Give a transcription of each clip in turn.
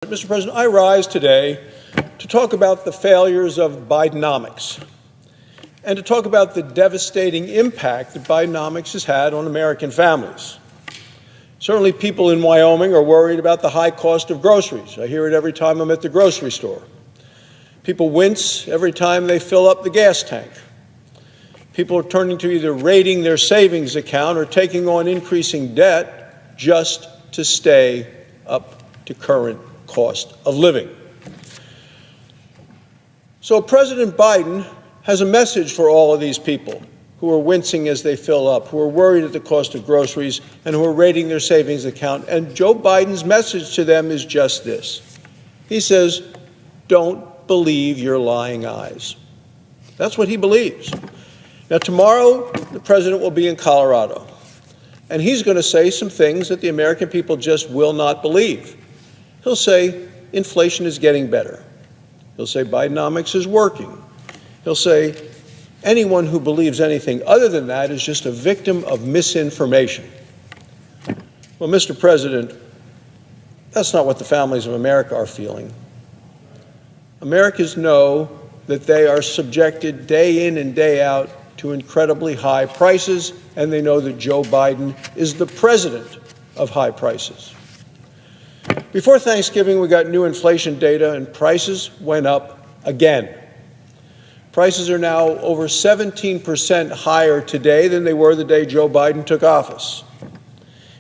Mr. President, I rise today to talk about the failures of Bidenomics and to talk about the devastating impact that Bidenomics has had on American families. Certainly people in Wyoming are worried about the high cost of groceries. I hear it every time I'm at the grocery store. People wince every time they fill up the gas tank. People are turning to either raiding their savings account or taking on increasing debt just to stay up to current cost of living. So President Biden has a message for all of these people who are wincing as they fill up, who are worried at the cost of groceries, and who are raiding their savings account. And Joe Biden's message to them is just this. He says, don't believe your lying eyes. That's what he believes. Now, tomorrow, the president will be in Colorado, and he's going to say some things that the American people just will not believe. He'll say inflation is getting better. He'll say Bidenomics is working. He'll say anyone who believes anything other than that is just a victim of misinformation. Well, Mr. President, that's not what the families of America are feeling. Americans know that they are subjected day in and day out to incredibly high prices, and they know that Joe Biden is the president of high prices. Before Thanksgiving, we got new inflation data, and prices went up again. Prices are now over 17% higher today than they were the day Joe Biden took office.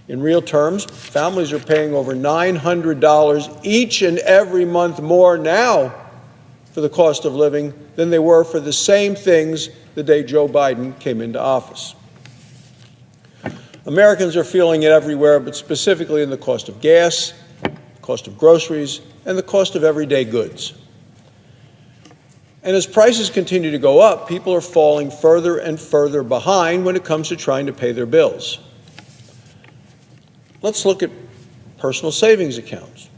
In real terms, families are paying over $900 each and every month more now for the cost of living than they were for the same things the day Joe Biden came into office. Americans are feeling it everywhere, but specifically in the cost of gas, cost of groceries, and the cost of everyday goods. And as prices continue to go up, people are falling further and further behind when it comes to trying to pay their bills. Let's look at personal savings accounts.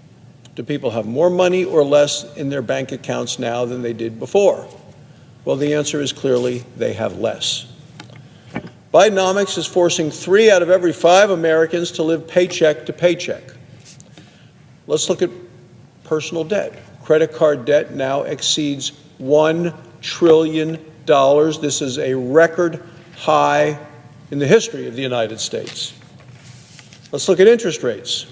Do people have more money or less in their bank accounts now than they did before? Well, the answer is clearly they have less. Bidenomics is forcing 3 out of every 5 Americans to live paycheck to paycheck. Let's look at personal debt. Credit card debt now exceeds $1 trillion. This is a record high in the history of the United States. Let's look at interest rates.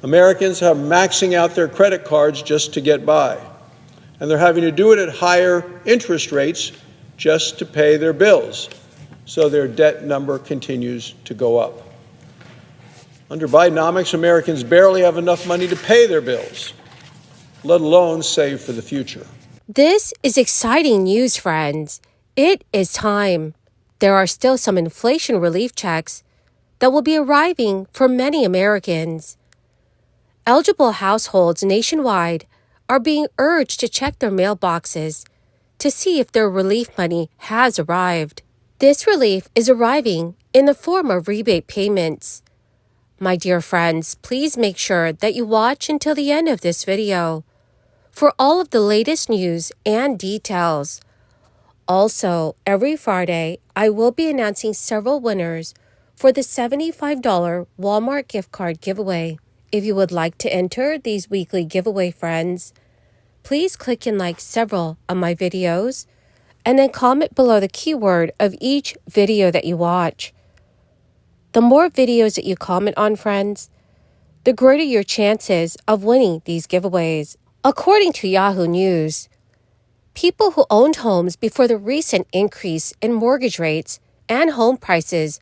Americans are maxing out their credit cards just to get by, and they're having to do it at higher interest rates just to pay their bills, so their debt number continues to go up. Under Bidenomics, Americans barely have enough money to pay their bills, let alone save for the future. This is exciting news, friends. It is time. There are still some inflation relief checks that will be arriving for many Americans. Eligible households nationwide are being urged to check their mailboxes to see if their relief money has arrived. This relief is arriving in the form of rebate payments. My dear friends, please make sure that you watch until the end of this video for all of the latest news and details. Also, every Friday, I will be announcing several winners for the $75 Walmart gift card giveaway. If you would like to enter these weekly giveaway, friends, please click and like several of my videos and then comment below the keyword of each video that you watch. The more videos that you comment on, friends, the greater your chances of winning these giveaways. According to Yahoo News, people who owned homes before the recent increase in mortgage rates and home prices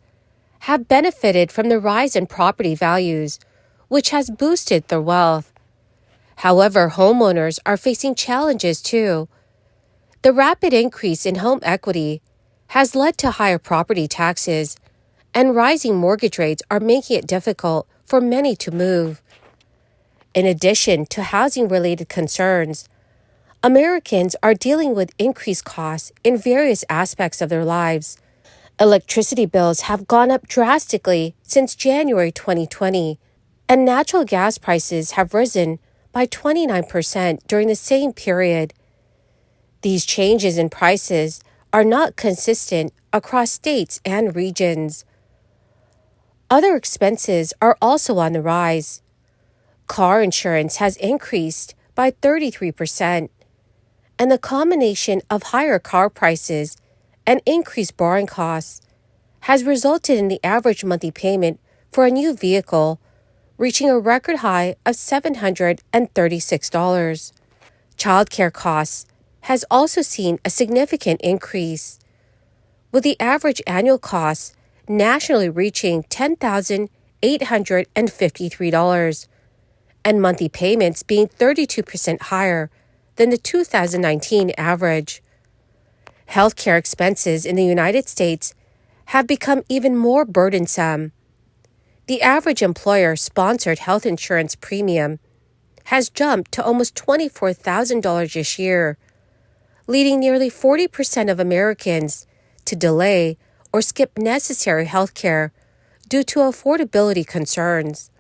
have benefited from the rise in property values, which has boosted their wealth. However, homeowners are facing challenges too. The rapid increase in home equity has led to higher property taxes, and rising mortgage rates are making it difficult for many to move. In addition to housing-related concerns, Americans are dealing with increased costs in various aspects of their lives. Electricity bills have gone up drastically since January 2020, and natural gas prices have risen by 29% during the same period. These changes in prices are not consistent across states and regions. Other expenses are also on the rise. Car insurance has increased by 33%, and the combination of higher car prices and increased borrowing costs has resulted in the average monthly payment for a new vehicle reaching a record high of $736. Childcare costs has also seen a significant increase, with the average annual cost nationally reaching $10,853 and monthly payments being 32% higher than the 2019 average. Healthcare expenses in the United States have become even more burdensome. The average employer-sponsored health insurance premium has jumped to almost $24,000 this year, leading nearly 40% of Americans to delay or skip necessary health care due to affordability concerns.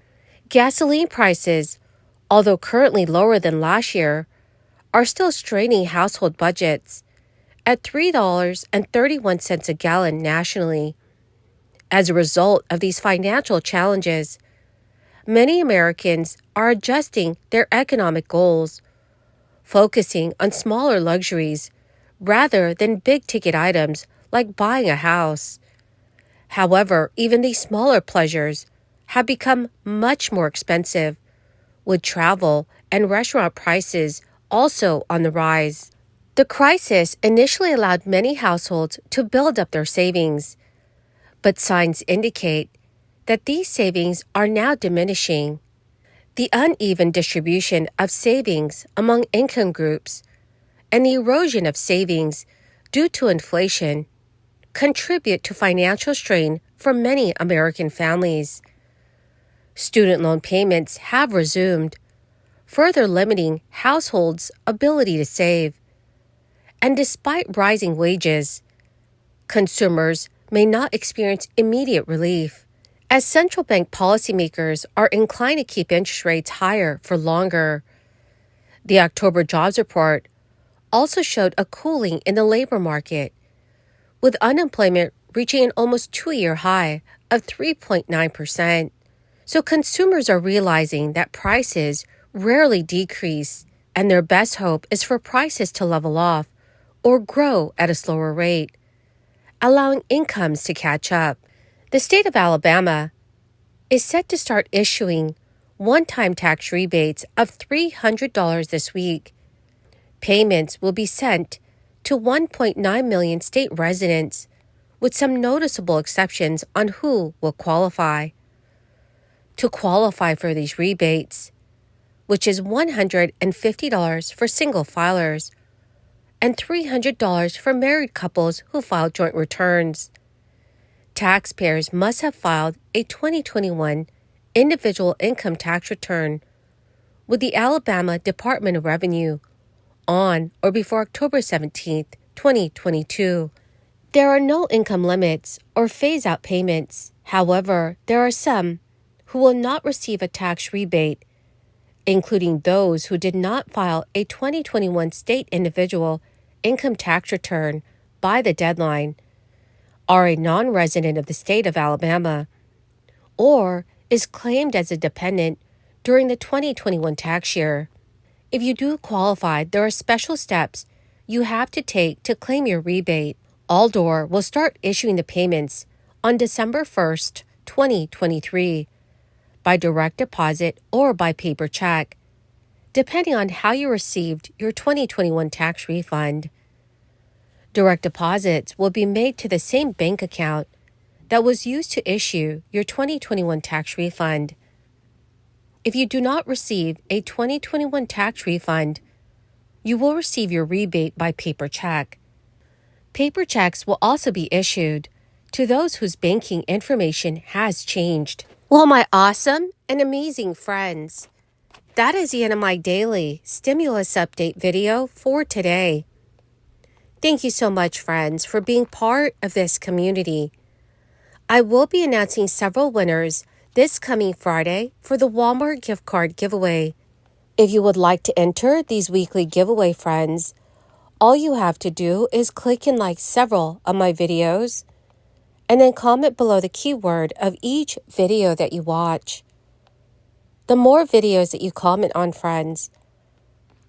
Gasoline prices, although currently lower than last year, are still straining household budgets at $3.31 a gallon nationally. As a result of these financial challenges, many Americans are adjusting their economic goals, focusing on smaller luxuries rather than big-ticket items like buying a house. However, even these smaller pleasures have become much more expensive, with travel and restaurant prices also on the rise. The crisis initially allowed many households to build up their savings, but signs indicate that these savings are now diminishing. The uneven distribution of savings among income groups and the erosion of savings due to inflation contribute to financial strain for many American families. Student loan payments have resumed, further limiting households' ability to save. And despite rising wages, consumers may not experience immediate relief, as central bank policymakers are inclined to keep interest rates higher for longer. The October jobs report also showed a cooling in the labor market, with unemployment reaching an almost two-year high of 3.9%. So consumers are realizing that prices rarely decrease, and their best hope is for prices to level off or grow at a slower rate, allowing incomes to catch up. The state of Alabama is set to start issuing one-time tax rebates of $300 this week. Payments will be sent to 1.9 million state residents, with some noticeable exceptions on who will qualify. To qualify for these rebates, which is $150 for single filers and $300 for married couples who file joint returns, taxpayers must have filed a 2021 individual income tax return with the Alabama Department of Revenue on or before October 17, 2022. There are no income limits or phase-out payments. However, there are some who will not receive a tax rebate, including those who did not file a 2021 state individual income tax return by the deadline, are a non-resident of the state of Alabama, or is claimed as a dependent during the 2021 tax year. If you do qualify, there are special steps you have to take to claim your rebate. Aldor will start issuing the payments on December 1st, 2023, by direct deposit or by paper check, depending on how you received your 2021 tax refund. Direct deposits will be made to the same bank account that was used to issue your 2021 tax refund. If you do not receive a 2021 tax refund, you will receive your rebate by paper check. Paper checks will also be issued to those whose banking information has changed. Well, my awesome and amazing friends, that is the end of my daily stimulus update video for today. Thank you so much, friends, for being part of this community. I will be announcing several winners this coming Friday for the Walmart gift card giveaway. If you would like to enter these weekly giveaway, friends, all you have to do is click and like several of my videos and then comment below the keyword of each video that you watch. The more videos that you comment on, friends,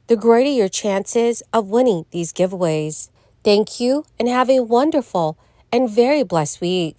the greater your chances of winning these giveaways. Thank you and have a wonderful and very blessed week.